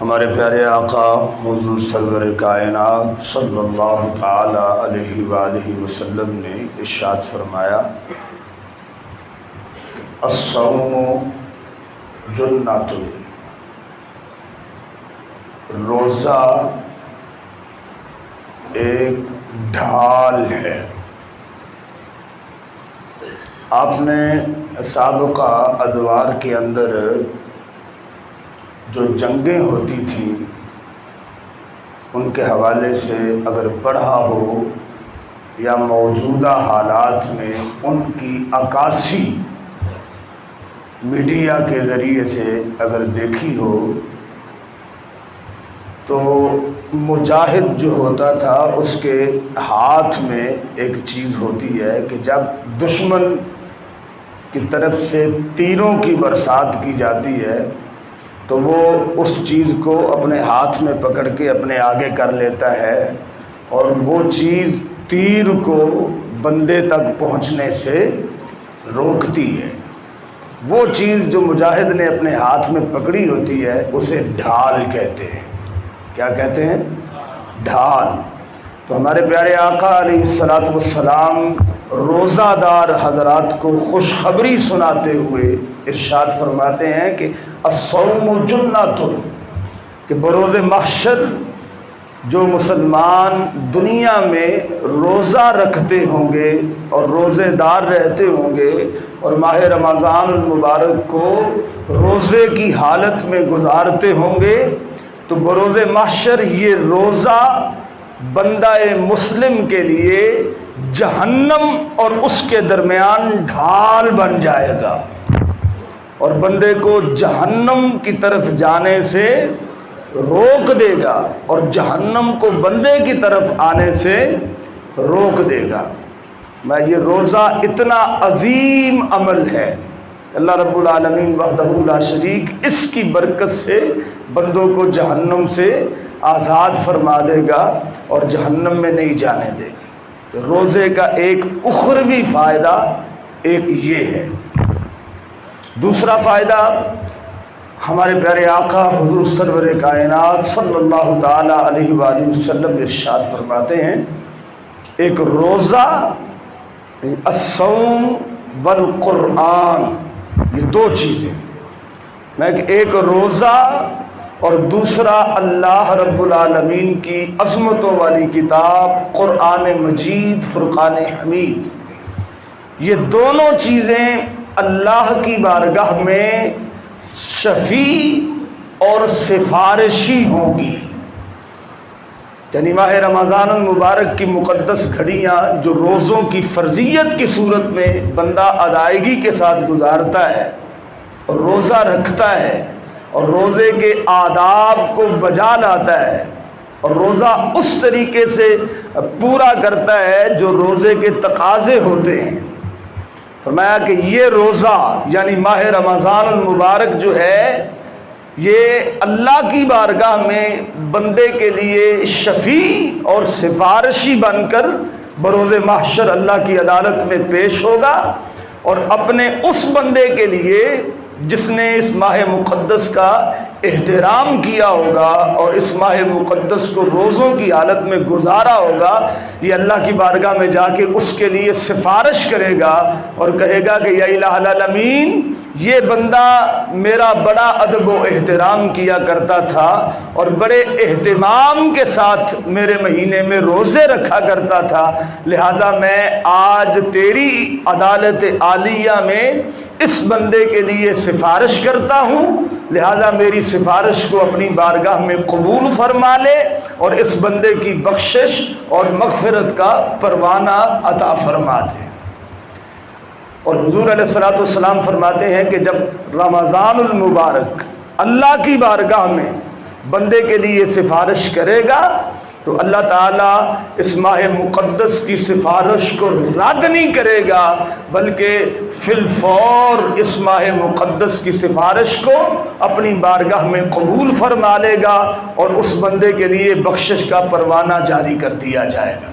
ہمارے پیارے آقا حضور سرور کائنات صلی اللہ تعالی علیہ وآلہ وسلم نے ارشاد فرمایا، الصوم جنۃ، روزہ ایک ڈھال ہے۔ آپ نے سابقہ ادوار کے اندر جو جنگیں ہوتی تھیں ان کے حوالے سے اگر پڑھا ہو یا موجودہ حالات میں ان کی عکاسی میڈیا کے ذریعے سے اگر دیکھی ہو تو مجاہد جو ہوتا تھا اس کے ہاتھ میں ایک چیز ہوتی ہے کہ جب دشمن کی طرف سے تیروں کی برسات کی جاتی ہے تو وہ اس چیز کو اپنے ہاتھ میں پکڑ کے اپنے آگے کر لیتا ہے اور وہ چیز تیر کو بندے تک پہنچنے سے روکتی ہے۔ وہ چیز جو مجاہد نے اپنے ہاتھ میں پکڑی ہوتی ہے اسے ڈھال کہتے ہیں۔ کیا کہتے ہیں؟ ڈھال۔ تو ہمارے پیارے آقا علیہ الصلوۃ والسلام روزہ دار حضرات کو خوشخبری سناتے ہوئے ارشاد فرماتے ہیں کہ الصوم جنۃ، کہ بروز محشر جو مسلمان دنیا میں روزہ رکھتے ہوں گے اور روزے دار رہتے ہوں گے اور ماہ رمضان المبارک کو روزے کی حالت میں گزارتے ہوں گے تو بروز محشر یہ روزہ بندہ مسلم کے لیے جہنم اور اس کے درمیان ڈھال بن جائے گا اور بندے کو جہنم کی طرف جانے سے روک دے گا اور جہنم کو بندے کی طرف آنے سے روک دے گا۔ یہ روزہ اتنا عظیم عمل ہے، اللہ رب العالمین وحدہ لا شریک اس کی برکت سے بندوں کو جہنم سے آزاد فرما دے گا اور جہنم میں نہیں جانے دے گا۔ تو روزے کا ایک اخروی فائدہ ایک یہ ہے۔ دوسرا فائدہ ہمارے پیارے آقا حضور سرور کائنات صلی اللہ تعالی علیہ وآلہ وسلم ارشاد فرماتے ہیں، ایک روزہ الصوم والقرآن، یہ دو چیزیں، ایک روزہ اور دوسرا اللہ رب العالمین کی عظمتوں والی کتاب قرآن مجید فرقان حمید، یہ دونوں چیزیں اللہ کی بارگاہ میں شفیع اور سفارشی ہوں گی۔ یعنی ماہ رمضان المبارک کی مقدس گھڑیاں جو روزوں کی فرضیت کی صورت میں بندہ ادائیگی کے ساتھ گزارتا ہے اور روزہ رکھتا ہے اور روزے کے آداب کو بجا لاتا ہے اور روزہ اس طریقے سے پورا کرتا ہے جو روزے کے تقاضے ہوتے ہیں، فرمایا کہ یہ روزہ یعنی ماہ رمضان المبارک جو ہے یہ اللہ کی بارگاہ میں بندے کے لیے شفیع اور سفارشی بن کر بروز محشر اللہ کی عدالت میں پیش ہوگا اور اپنے اس بندے کے لیے جس نے اس ماہ مقدس کا احترام کیا ہوگا اور اس ماہ مقدس کو روزوں کی حالت میں گزارا ہوگا، یہ اللہ کی بارگاہ میں جا کے اس کے لیے سفارش کرے گا اور کہے گا کہ یا الہ العالمین، یہ بندہ میرا بڑا ادب و احترام کیا کرتا تھا اور بڑے اہتمام کے ساتھ میرے مہینے میں روزے رکھا کرتا تھا، لہٰذا میں آج تیری عدالت عالیہ میں اس بندے کے لیے سفارش کرتا ہوں، لہذا میری سفارش کو اپنی بارگاہ میں قبول فرما لے اور اس بندے کی بخشش اور مغفرت کا پروانہ عطا فرما دے۔ اور حضور علیہ الصلوۃ والسلام فرماتے ہیں کہ جب رمضان المبارک اللہ کی بارگاہ میں بندے کے لیے سفارش کرے گا تو اللہ تعالیٰ اس ماہ مقدس کی سفارش کو رد نہیں کرے گا بلکہ فی الفور اس ماہ مقدس کی سفارش کو اپنی بارگاہ میں قبول فرما لے گا اور اس بندے کے لیے بخشش کا پروانہ جاری کر دیا جائے گا۔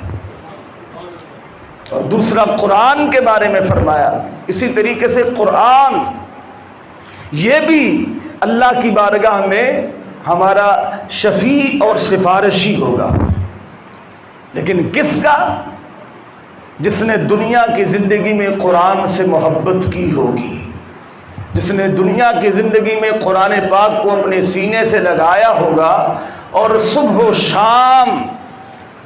اور دوسرا قرآن کے بارے میں فرمایا، اسی طریقے سے قرآن یہ بھی اللہ کی بارگاہ میں ہمارا شفیع اور سفارشی ہوگا، لیکن کس کا؟ جس نے دنیا کی زندگی میں قرآن سے محبت کی ہوگی، جس نے دنیا کی زندگی میں قرآن پاک کو اپنے سینے سے لگایا ہوگا، اور صبح و شام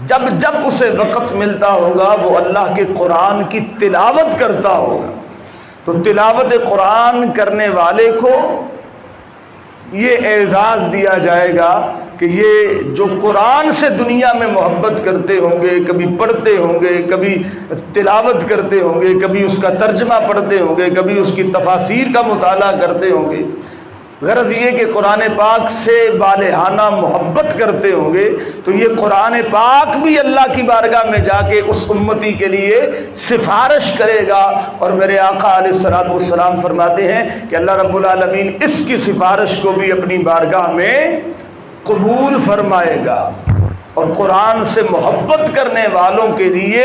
جب جب اسے وقت ملتا ہوگا وہ اللہ کے قرآن کی تلاوت کرتا ہوگا۔ تو تلاوت قرآن کرنے والے کو یہ اعزاز دیا جائے گا کہ یہ جو قرآن سے دنیا میں محبت کرتے ہوں گے، کبھی پڑھتے ہوں گے، کبھی تلاوت کرتے ہوں گے، کبھی اس کا ترجمہ پڑھتے ہوں گے، کبھی اس کی تفاسیر کا مطالعہ کرتے ہوں گے، غرض یہ کہ قرآن پاک سے بالہانہ محبت کرتے ہوں گے، تو یہ قرآن پاک بھی اللہ کی بارگاہ میں جا کے اس امتی کے لیے سفارش کرے گا۔ اور میرے آقا علیہ الصلوۃ والسلام فرماتے ہیں کہ اللہ رب العالمین اس کی سفارش کو بھی اپنی بارگاہ میں قبول فرمائے گا۔ اور قرآن سے محبت کرنے والوں کے لیے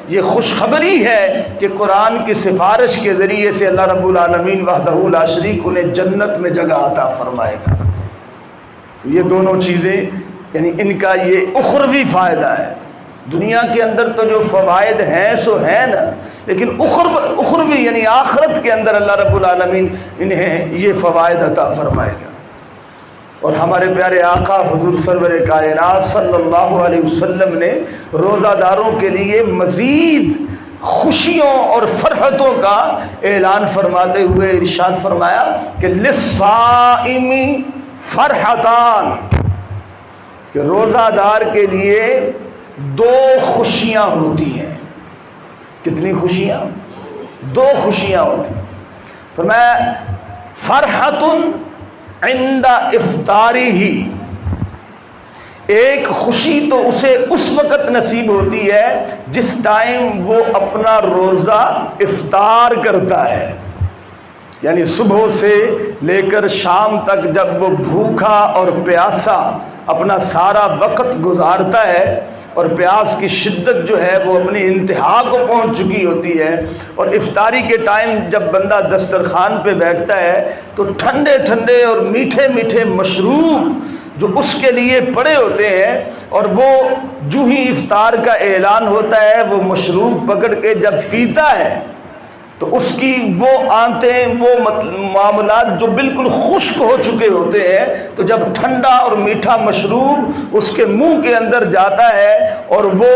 یہ خوشخبری ہے کہ قرآن کی سفارش کے ذریعے سے اللہ رب العالمین وحدہ لا شریک انہیں جنت میں جگہ عطا فرمائے گا۔ یہ دونوں چیزیں یعنی ان کا یہ اخروی فائدہ ہے۔ دنیا کے اندر تو جو فوائد ہیں سو ہیں نا، لیکن اخروی یعنی آخرت کے اندر اللہ رب العالمین انہیں یہ فوائد عطا فرمائے گا۔ اور ہمارے پیارے آقا حضور سرور کائنات صلی اللہ علیہ وسلم نے روزہ داروں کے لیے مزید خوشیوں اور فرحتوں کا اعلان فرماتے ہوئے ارشاد فرمایا کہ للصائم فرحتان، کہ روزہ دار کے لیے دو خوشیاں ہوتی ہیں۔ کتنی خوشیاں؟ دو خوشیاں ہوتی ہیں۔ فرمایا فرحۃ عند افطاری ہی، ایک خوشی تو اسے اس وقت نصیب ہوتی ہے جس ٹائم وہ اپنا روزہ افطار کرتا ہے، یعنی صبح سے لے کر شام تک جب وہ بھوکا اور پیاسا اپنا سارا وقت گزارتا ہے، اور پیاس کی شدت جو ہے وہ اپنی انتہا کو پہنچ چکی ہوتی ہے، اور افطاری کے ٹائم جب بندہ دسترخوان پہ بیٹھتا ہے تو ٹھنڈے ٹھنڈے اور میٹھے میٹھے مشروب جو اس کے لیے پڑے ہوتے ہیں، اور وہ جو ہی افطار کا اعلان ہوتا ہے وہ مشروب پکڑ کے جب پیتا ہے تو اس کی وہ آنتیں، وہ معاملات جو بالکل خشک ہو چکے ہوتے ہیں، تو جب ٹھنڈا اور میٹھا مشروب اس کے منہ کے اندر جاتا ہے اور وہ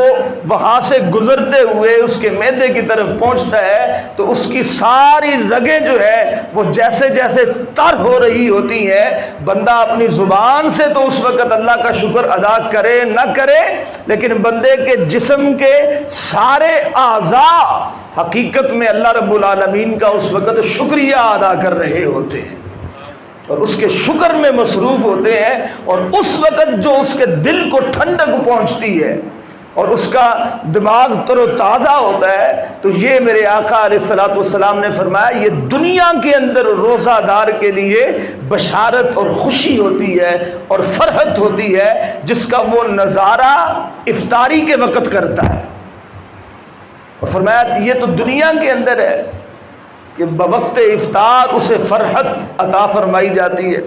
وہاں سے گزرتے ہوئے اس کے معدے کی طرف پہنچتا ہے تو اس کی ساری رگیں جو ہے وہ جیسے جیسے تر ہو رہی ہوتی ہیں۔ بندہ اپنی زبان سے تو اس وقت اللہ کا شکر ادا کرے نہ کرے، لیکن بندے کے جسم کے سارے اعضاء حقیقت میں اللہ رب العالمین کا اس وقت شکریہ ادا کر رہے ہوتے ہیں اور اس کے شکر میں مصروف ہوتے ہیں، اور اس وقت جو اس کے دل کو ٹھنڈک پہنچتی ہے اور اس کا دماغ تر و تازہ ہوتا ہے، تو یہ میرے آقا علیہ الصلوۃ والسلام نے فرمایا یہ دنیا کے اندر روزہ دار کے لیے بشارت اور خوشی ہوتی ہے اور فرحت ہوتی ہے جس کا وہ نظارہ افطاری کے وقت کرتا ہے۔ اور فرمایا یہ تو دنیا کے اندر ہے کہ بوقت افطار اسے فرحت عطا فرمائی جاتی ہے،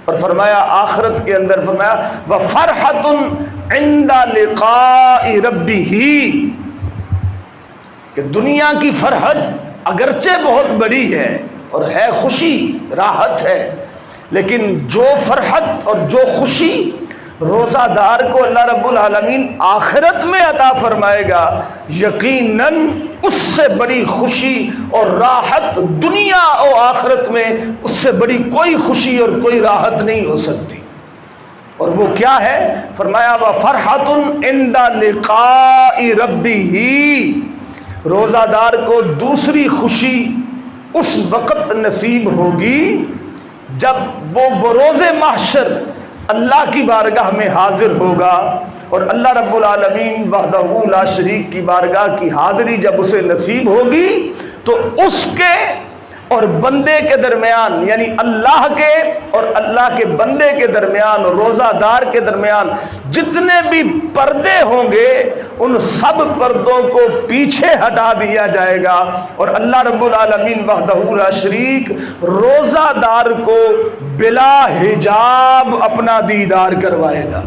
اور فرمایا آخرت کے اندر فرمایا وَفَرْحَةٌ عِنْدَ لِقَاءِ رَبِّهِ، کہ دنیا کی فرحت اگرچہ بہت بڑی ہے اور ہے خوشی راحت ہے، لیکن جو فرحت اور جو خوشی روزہ دار کو اللہ رب العالمین آخرت میں عطا فرمائے گا، یقیناً اس سے بڑی خوشی اور راحت دنیا اور آخرت میں اس سے بڑی کوئی خوشی اور کوئی راحت نہیں ہو سکتی۔ اور وہ کیا ہے؟ فرمایا وَفَرْحَةٌ عِنْدَ لِقَاءِ رَبِّهِ، روزہ دار کو دوسری خوشی اس وقت نصیب ہوگی جب وہ بروز محشر اللہ کی بارگاہ میں حاضر ہوگا، اور اللہ رب العالمین وحدہ لا شریک کی بارگاہ کی حاضری جب اسے نصیب ہوگی تو اس کے اور بندے کے درمیان، یعنی اللہ کے اور اللہ کے بندے کے درمیان، روزہ دار کے درمیان جتنے بھی پردے ہوں گے ان سب پردوں کو پیچھے ہٹا دیا جائے گا اور اللہ رب العالمین وحدہ لا شریک روزہ دار کو بلا حجاب اپنا دیدار کروائے گا۔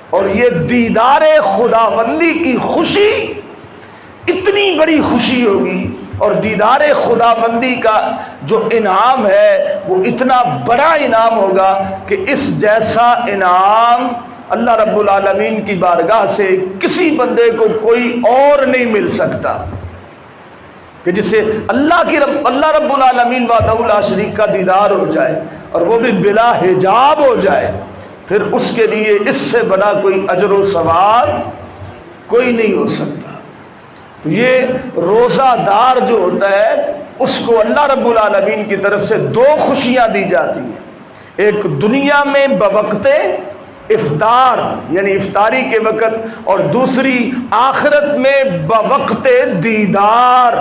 اور یہ دیدار خداوندی کی خوشی اتنی بڑی خوشی ہوگی، اور دیدار خداوندی کا جو انعام ہے وہ اتنا بڑا انعام ہوگا کہ اس جیسا انعام اللہ رب العالمین کی بارگاہ سے کسی بندے کو کوئی اور نہیں مل سکتا، کہ جسے اللہ رب العالمین وحدہ لا شریک کا دیدار ہو جائے اور وہ بھی بلا حجاب ہو جائے، پھر اس کے لیے اس سے بڑا کوئی اجر و ثواب کوئی نہیں ہو سکتا۔ تو یہ روزہ دار جو ہوتا ہے اس کو اللہ رب العالمین کی طرف سے دو خوشیاں دی جاتی ہیں، ایک دنیا میں بوقت افطار یعنی افطاری کے وقت، اور دوسری آخرت میں بوقت دیدار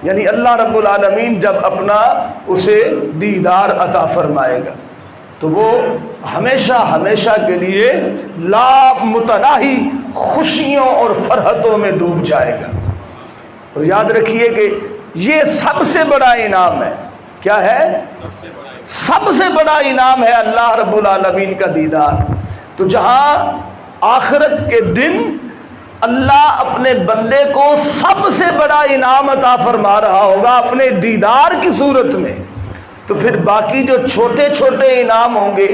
یعنی اللہ رب العالمین جب اپنا اسے دیدار عطا فرمائے گا تو وہ ہمیشہ ہمیشہ کے لیے لا متناہی خوشیوں اور فرحتوں میں ڈوب جائے گا۔ اور یاد رکھیے کہ یہ سب سے بڑا انعام ہے۔ کیا ہے؟ سب سے بڑا انعام ہے اللہ رب العالمین کا دیدار۔ تو جہاں آخرت کے دن اللہ اپنے بندے کو سب سے بڑا انعام عطا فرما رہا ہوگا اپنے دیدار کی صورت میں، تو پھر باقی جو چھوٹے چھوٹے انعام ہوں گے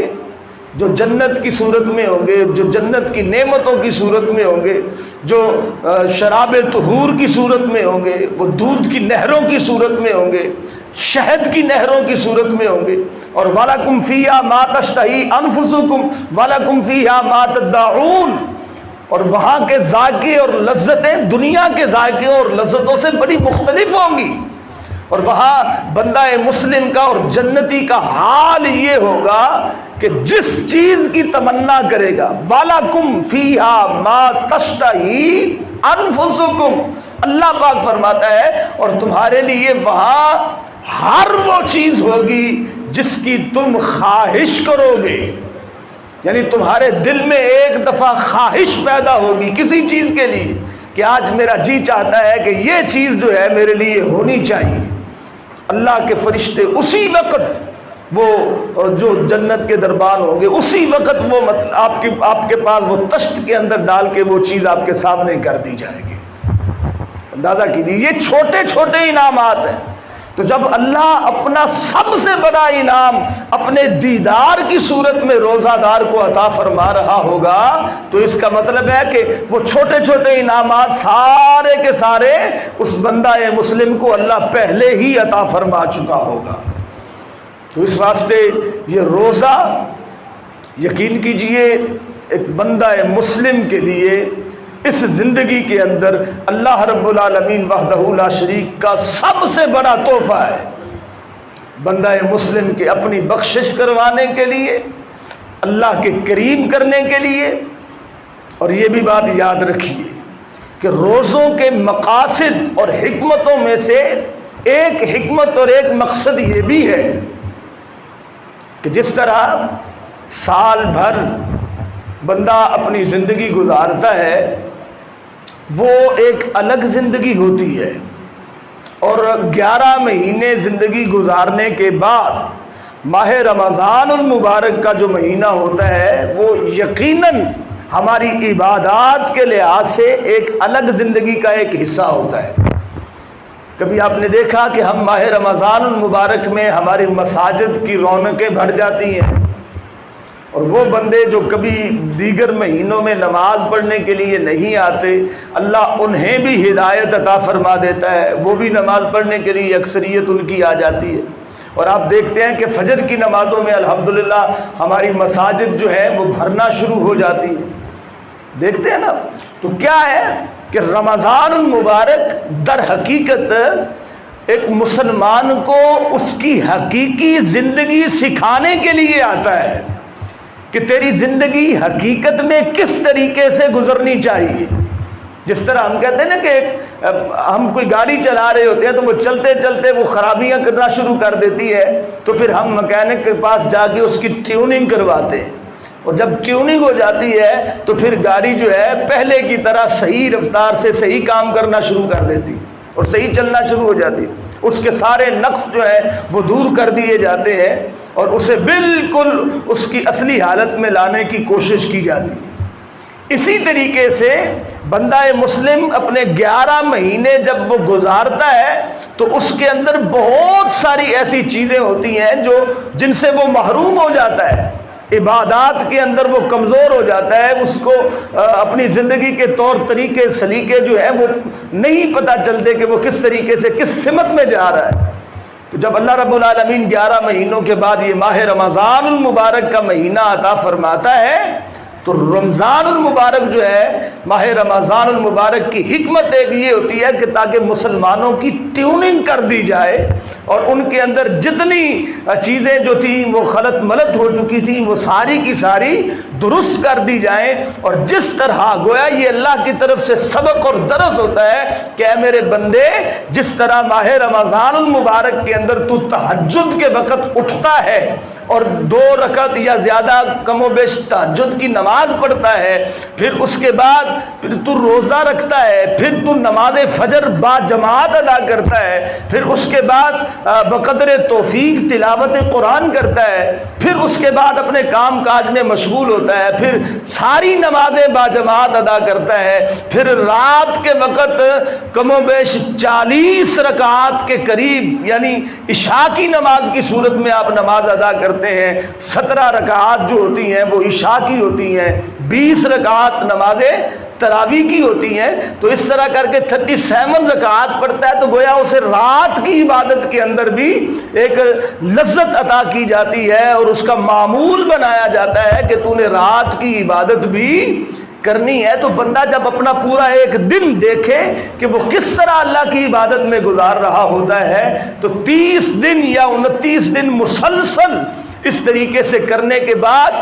جو جنت کی صورت میں ہوں گے، جو جنت کی نعمتوں کی صورت میں ہوں گے، جو شراب طہور کی صورت میں ہوں گے، وہ دودھ کی نہروں کی صورت میں ہوں گے، شہد کی نہروں کی صورت میں ہوں گے، اور وَلَكُمْ فِيهَا مَا تَشْتَهِي أَنفُسُكُمْ وَلَكُمْ فِيهَا مَا تَدَّعُونَ، اور وہاں کے ذائقے اور لذتیں دنیا کے ذائقوں اور لذتوں سے بڑی مختلف ہوں گی، اور وہاں بندہ مسلم کا اور جنتی کا حال یہ ہوگا کہ جس چیز کی تمنا کرے گا وَلَكُمْ فِيهَا مَا تَشْتَهِي أَنفُسُكُمْ، اللہ پاک فرماتا ہے اور تمہارے لیے وہاں ہر وہ چیز ہوگی جس کی تم خواہش کرو گے، یعنی تمہارے دل میں ایک دفعہ خواہش پیدا ہوگی کسی چیز کے لیے کہ آج میرا جی چاہتا ہے کہ یہ چیز جو ہے میرے لیے ہونی چاہیے، اللہ کے فرشتے اسی وقت وہ جو جنت کے دربان ہوں گے اسی وقت وہ آپ کے پاس وہ تشت کے اندر ڈال کے وہ چیز آپ کے سامنے کر دی جائے گی۔ اندازہ کیجیے یہ چھوٹے چھوٹے انعامات ہیں، تو جب اللہ اپنا سب سے بڑا انعام اپنے دیدار کی صورت میں روزہ دار کو عطا فرما رہا ہوگا تو اس کا مطلب ہے کہ وہ چھوٹے چھوٹے انعامات سارے کے سارے اس بندہ مسلم کو اللہ پہلے ہی عطا فرما چکا ہوگا۔ تو اس واسطے یہ روزہ یقین کیجئے ایک بندہ مسلم کے لیے اس زندگی کے اندر اللہ رب العالمین وحدہ لا شریک کا سب سے بڑا تحفہ ہے، بندہ مسلم کے اپنی بخشش کروانے کے لیے، اللہ کے قریب کرنے کے لیے۔ اور یہ بھی بات یاد رکھیے کہ روزوں کے مقاصد اور حکمتوں میں سے ایک حکمت اور ایک مقصد یہ بھی ہے کہ جس طرح سال بھر بندہ اپنی زندگی گزارتا ہے وہ ایک الگ زندگی ہوتی ہے، اور 11 مہینے زندگی گزارنے کے بعد ماہ رمضان المبارک کا جو مہینہ ہوتا ہے وہ یقیناً ہماری عبادات کے لحاظ سے ایک الگ زندگی کا ایک حصہ ہوتا ہے۔ کبھی آپ نے دیکھا کہ ہم ماہ رمضان المبارک میں ہماری مساجد کی رونقیں بڑھ جاتی ہیں، اور وہ بندے جو کبھی دیگر مہینوں میں نماز پڑھنے کے لیے نہیں آتے اللہ انہیں بھی ہدایت عطا فرما دیتا ہے، وہ بھی نماز پڑھنے کے لیے اکثریت ان کی آ جاتی ہے، اور آپ دیکھتے ہیں کہ فجر کی نمازوں میں الحمدللہ ہماری مساجد جو ہے وہ بھرنا شروع ہو جاتی ہے، دیکھتے ہیں نا۔ تو کیا ہے کہ رمضان المبارک در حقیقت ایک مسلمان کو اس کی حقیقی زندگی سکھانے کے لیے آتا ہے کہ تیری زندگی حقیقت میں کس طریقے سے گزرنی چاہیے۔ جس طرح ہم کہتے ہیں نا کہ ہم کوئی گاڑی چلا رہے ہوتے ہیں تو وہ چلتے چلتے وہ خرابیاں کرنا شروع کر دیتی ہے، تو پھر ہم مکینک کے پاس جا کے اس کی ٹیوننگ کرواتے ہیں، اور جب ٹیوننگ ہو جاتی ہے تو پھر گاڑی جو ہے پہلے کی طرح صحیح رفتار سے صحیح کام کرنا شروع کر دیتی اور صحیح چلنا شروع ہو جاتی، اس کے سارے نقص جو ہے وہ دور کر دیے جاتے ہیں اور اسے بالکل اس کی اصلی حالت میں لانے کی کوشش کی جاتی ہے۔ اسی طریقے سے بندہ مسلم اپنے 11 مہینے جب وہ گزارتا ہے تو اس کے اندر بہت ساری ایسی چیزیں ہوتی ہیں جن سے وہ محروم ہو جاتا ہے، عبادات کے اندر وہ کمزور ہو جاتا ہے، اس کو اپنی زندگی کے طور طریقے سلیقے جو ہے وہ نہیں پتہ چلتے کہ وہ کس طریقے سے کس سمت میں جا رہا ہے۔ تو جب اللہ رب العالمین 11 مہینوں کے بعد یہ ماہ رمضان المبارک کا مہینہ عطا فرماتا ہے تو رمضان المبارک جو ہے، ماہ رمضان المبارک کی حکمت ایک یہ ہوتی ہے کہ تاکہ مسلمانوں کی ٹیوننگ کر دی جائے اور ان کے اندر جتنی چیزیں جو تھیں وہ غلط ملط ہو چکی تھیں وہ ساری کی ساری درست کر دی جائیں، اور جس طرح گویا یہ اللہ کی طرف سے سبق اور درس ہوتا ہے کہ اے میرے بندے، جس طرح ماہ رمضان المبارک کے اندر تو تہجد کے وقت اٹھتا ہے اور 2 رکعت یا زیادہ کم و بیش تہجد کی نماز پڑھتا ہے، پھر اس کے بعد پھر تو روزہ رکھتا ہے، پھر تو نماز فجر با جماعت ادا کرتا ہے، پھر اس کے بعد بقدر توفیق تلاوت قرآن کرتا ہے، پھر اس کے بعد اپنے کام کاج میں مشغول ہوتا ہے، پھر ساری نمازیں با جماعت ادا کرتا ہے، پھر رات کے وقت کم و بیش 40 رکعات کے قریب یعنی عشاء کی نماز کی صورت میں آپ نماز ادا کرتے ہیں، 17 رکعات جو ہوتی ہیں وہ عشاء کی ہوتی ہیں، 20 رکعات نمازیں تراویح کی ہوتی ہیں، تو اس طرح کر کے 37 رکعات پڑھتا ہے، تو گویا اسے رات کی عبادت کے اندر بھی ایک لذت عطا کی جاتی ہے اور اس کا معمول بنایا جاتا ہے کہ تو نے رات کی عبادت بھی کرنی ہے۔ تو بندہ جب اپنا پورا ایک دن دیکھے کہ وہ کس طرح اللہ کی عبادت میں گزار رہا ہوتا ہے تو 30 دن یا 29 دن مسلسل اس طریقے سے کرنے کے بعد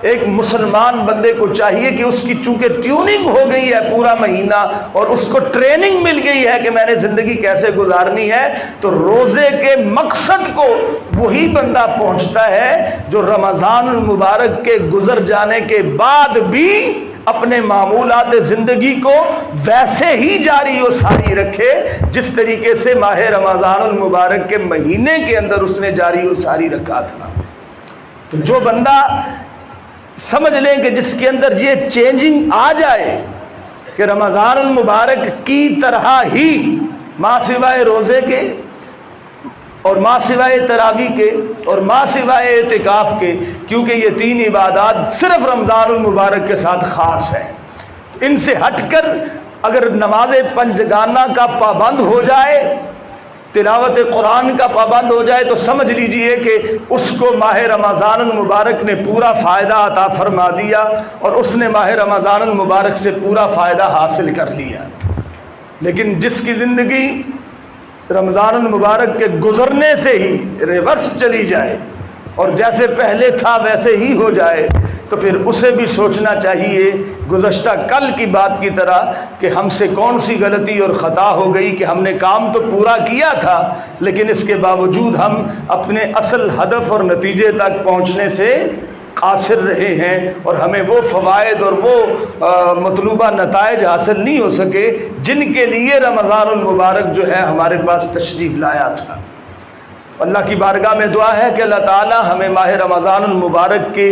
ایک مسلمان بندے کو چاہیے کہ اس کی چونکہ ٹیوننگ ہو گئی ہے پورا مہینہ اور اس کو ٹریننگ مل گئی ہے کہ میں نے زندگی کیسے گزارنی ہے، تو روزے کے مقصد کو وہی بندہ پہنچتا ہے جو رمضان المبارک کے گزر جانے کے بعد بھی اپنے معمولات زندگی کو ویسے ہی جاری و ساری رکھے جس طریقے سے ماہ رمضان المبارک کے مہینے کے اندر اس نے جاری و ساری رکھا تھا۔ تو جو بندہ سمجھ لیں کہ جس کے اندر یہ چینجنگ آ جائے کہ رمضان المبارک کی طرح ہی ماں سوائے روزے کے اور ماں سوائے تراویح کے اور ماں سوائے اعتکاف کے، کیونکہ یہ 3 عبادات صرف رمضان المبارک کے ساتھ خاص ہیں، ان سے ہٹ کر اگر نماز پنجگانہ کا پابند ہو جائے، تلاوت قرآن کا پابند ہو جائے، تو سمجھ لیجئے کہ اس کو ماہ رمضان المبارک نے پورا فائدہ عطا فرما دیا اور اس نے ماہ رمضان المبارک سے پورا فائدہ حاصل کر لیا۔ لیکن جس کی زندگی رمضان المبارک کے گزرنے سے ہی ریورس چلی جائے اور جیسے پہلے تھا ویسے ہی ہو جائے، تو پھر اسے بھی سوچنا چاہیے گزشتہ کل کی بات کی طرح کہ ہم سے کون سی غلطی اور خطا ہو گئی کہ ہم نے کام تو پورا کیا تھا لیکن اس کے باوجود ہم اپنے اصل ہدف اور نتیجے تک پہنچنے سے قاصر رہے ہیں اور ہمیں وہ فوائد اور وہ مطلوبہ نتائج حاصل نہیں ہو سکے جن کے لیے رمضان المبارک جو ہے ہمارے پاس تشریف لایا تھا۔ اللہ کی بارگاہ میں دعا ہے کہ اللہ تعالی ہمیں ماہ رمضان المبارک کے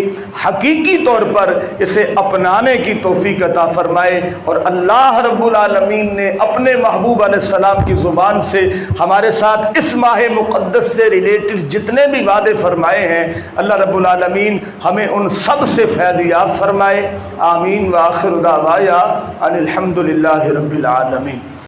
حقیقی طور پر اسے اپنانے کی توفیق عطا فرمائے، اور اللہ رب العالمین نے اپنے محبوب علیہ السلام کی زبان سے ہمارے ساتھ اس ماہ مقدس سے ریلیٹڈ جتنے بھی وعدے فرمائے ہیں اللہ رب العالمین ہمیں ان سب سے فیض یاب فرمائے۔ آمین وآخر دعوانا ان الحمد للہ رب العالمین۔